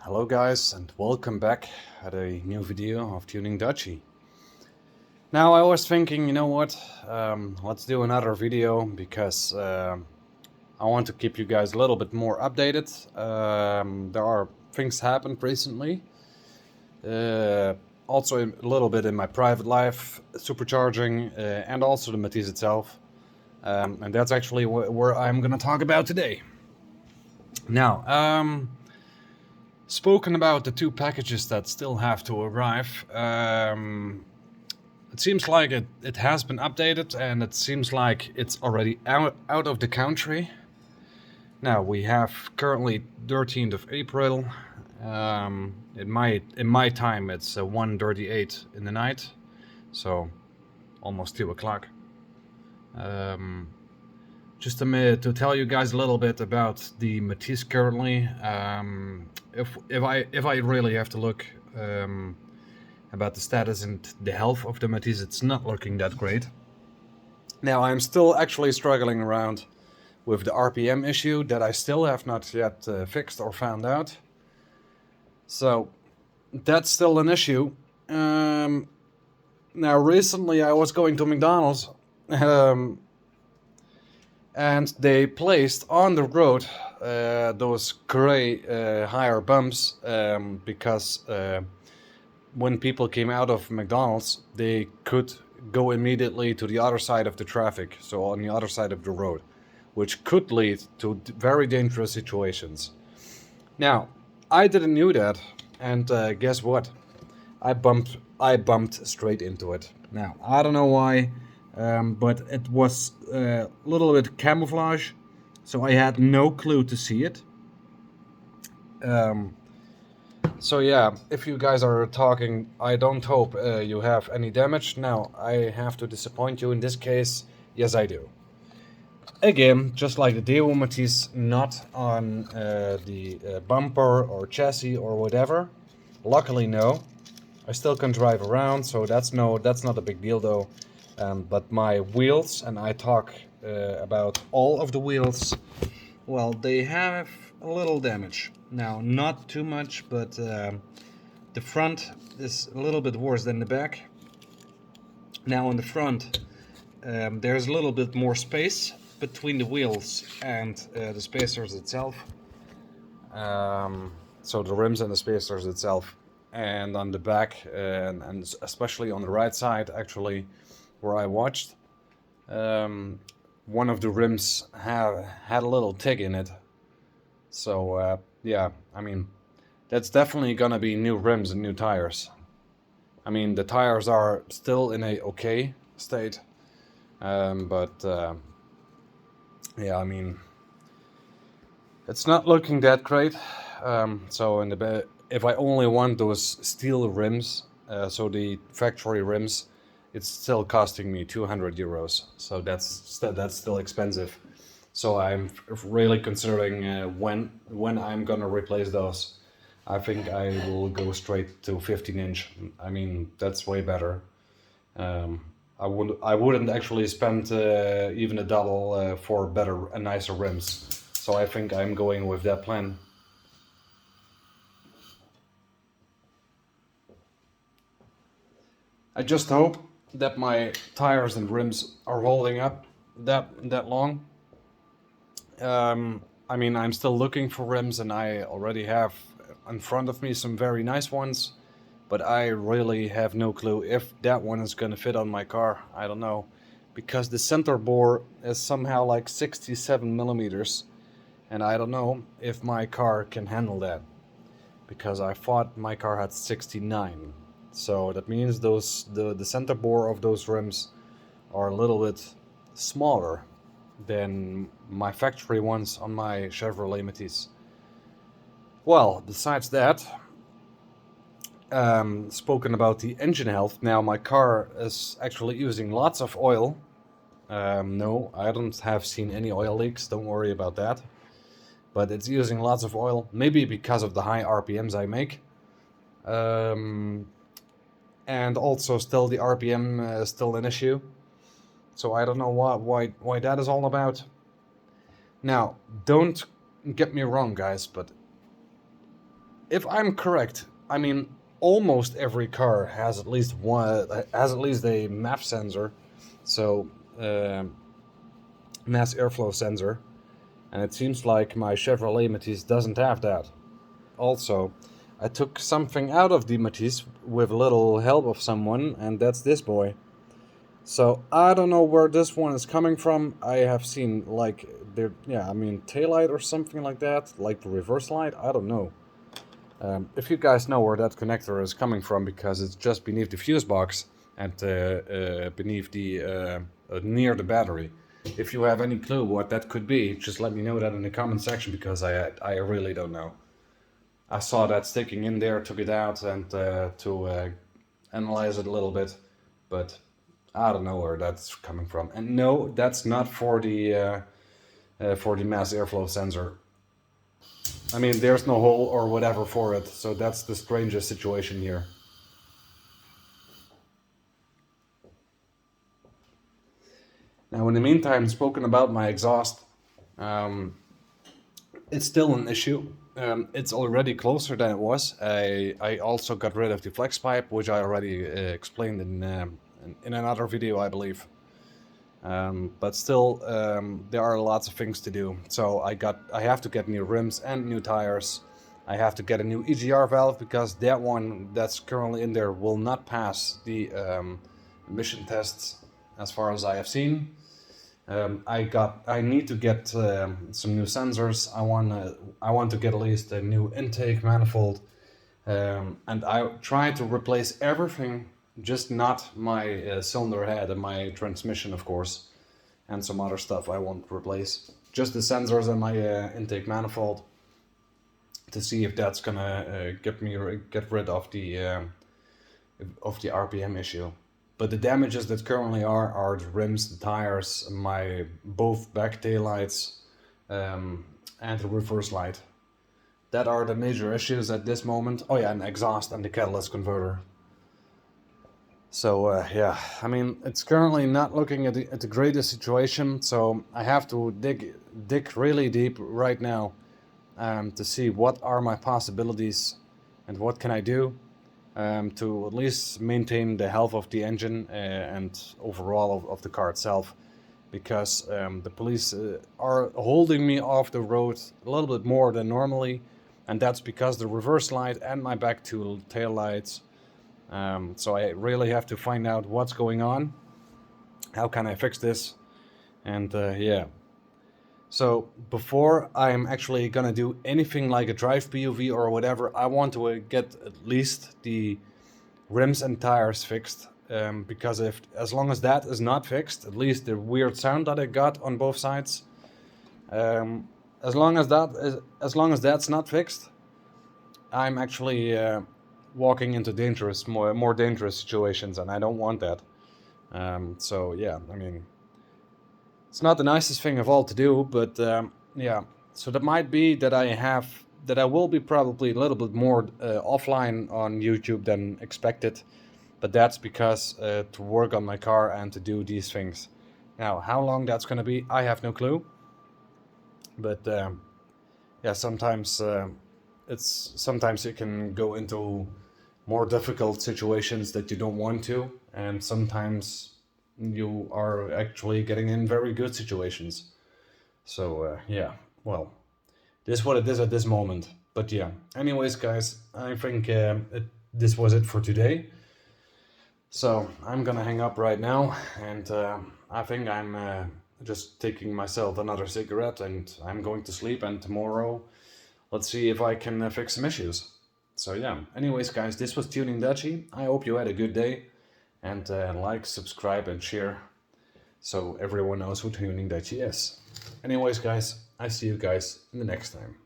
Hello guys, and welcome back at a new video of Tuning Dutchy. Now I was thinking, you know what, let's do another video because I want to keep you guys a little bit more updated. There are things happened recently. Also a little bit in my private life, supercharging, and also the matiz itself. And that's actually where I'm going to talk about today. Now, spoken about the two packages that still have to arrive. It seems like it has been updated, and it seems like it's already out of the country. Now we have currently 13th of April. In my time it's 1:38 in the night, so almost 2 o'clock. Just to tell you guys a little bit about the matiz currently. If I really have to look about the status and the health of the matiz, it's not looking that great. Now I'm still actually struggling around with the RPM issue that I still have not yet fixed or found out. So that's still an issue. Now recently I was going to McDonald's and they placed on the road those gray higher bumps because when people came out of McDonald's, they could go immediately to the other side of the traffic, so on the other side of the road, which could lead to very dangerous situations. Now, I didn't know that, and guess what? I bumped straight into it. Now, I don't know why, but it was a little bit camouflage, so I had no clue to see it. So yeah, if you guys are talking, I don't hope you have any damage. Now, I have to disappoint you in this case. Yes, I do. Again, just like the Dewo Matiz, not on the bumper or chassis or whatever. Luckily, no. I still can drive around, so that's not a big deal though. But my wheels, and I talk about all of the wheels, well, they have a little damage. Now, not too much, but the front is a little bit worse than the back. Now on the front, there's a little bit more space between the wheels and the spacers itself. So the rims and the spacers itself. And on the back, and especially on the right side, actually, where I watched, one of the rims had a little tick in it. So yeah, I mean, that's definitely gonna be new rims and new tires. I mean, the tires are still in a okay state, but yeah, I mean, it's not looking that great. So if I only want those steel rims, so the factory rims, it's still costing me 200 euros. So that's still expensive. So I'm really considering when I'm gonna replace those. I think I will go straight to 15-inch. I mean, that's way better. I wouldn't actually spend even a double for better and nicer rims. So I think I'm going with that plan. I just hope that my tires and rims are holding up that long. I mean, I'm still looking for rims, and I already have in front of me some very nice ones, but I really have no clue if that one is gonna fit on my car. I don't know, because the center bore is somehow like 67 millimeters, and I don't know if my car can handle that, because I thought my car had 69. So that means the center bore of those rims are a little bit smaller than my factory ones on my Chevrolet Matiz. Well, besides that, spoken about the engine health. Now my car is actually using lots of oil. No, I don't have seen any oil leaks. Don't worry about that. But it's using lots of oil, maybe because of the high RPMs I make. And also still the RPM is still an issue. So I don't know why that is all about. Now, don't get me wrong, guys, but if I'm correct, I mean, almost every car has at least a MAF sensor, so mass airflow sensor, and it seems like my Chevrolet Matiz doesn't have that. Also, I took something out of the Matiz with a little help of someone, and that's this boy. So I don't know where this one is coming from. I have seen like taillight or something like that, like the reverse light. I don't know. If you guys know where that connector is coming from, because it's just beneath the fuse box and beneath the near the battery. If you have any clue what that could be, just let me know that in the comment section, because I really don't know. I saw that sticking in there, took it out and to analyze it a little bit, but I don't know where that's coming from. And no, that's not for the mass airflow sensor. I mean, there's no hole or whatever for it, so that's the strangest situation here. Now, in the meantime, spoken about my exhaust, it's still an issue. It's already closer than it was. I also got rid of the flex pipe, which I already explained in another video, I believe. But still, there are lots of things to do. So I have to get new rims and new tires. I have to get a new EGR valve, because that one that's currently in there will not pass the emission tests as far as I have seen. I need to get some new sensors. I want to get at least a new intake manifold, and I try to replace everything, just not my cylinder head and my transmission, of course, and some other stuff I won't replace. Just the sensors and my intake manifold, to see if that's gonna get rid of the RPM issue. But the damages that currently are the rims, the tires, my both back taillights, and the reverse light. That are the major issues at this moment. Oh yeah, and exhaust and the catalyst converter. So yeah, I mean, it's currently not looking at the greatest situation. So I have to dig really deep right now to see what are my possibilities and what can I do to at least maintain the health of the engine and overall of the car itself, because the police are holding me off the road a little bit more than normally, and that's because the reverse light and my back two tail lights. So I really have to find out what's going on, how can I fix this, and yeah. So before I'm actually gonna do anything like a drive POV or whatever, I want to get at least the rims and tires fixed, because as long as that is not fixed, at least the weird sound that I got on both sides, as long as that's not fixed, I'm actually walking into more dangerous situations, and I don't want that. So yeah, I mean, it's not the nicest thing of all to do, but yeah. So that might be that I will be probably a little bit more offline on YouTube than expected, but that's because to work on my car and to do these things. Now, how long that's going to be, I have no clue. But yeah, sometimes it can go into more difficult situations that you don't want to, and sometimes you are actually getting in very good situations. So yeah, well, this is what it is at this moment. But yeah, anyways, guys, I think this was it for today. So I'm gonna hang up right now, and I think I'm just taking myself another cigarette, and I'm going to sleep, and tomorrow let's see if I can fix some issues. So yeah, anyways, guys, this was Tuning Dutchy. I hope you had a good day, and like, subscribe and share so everyone knows who Tuning Dutchy is. Anyways, guys, I see you guys in the next time.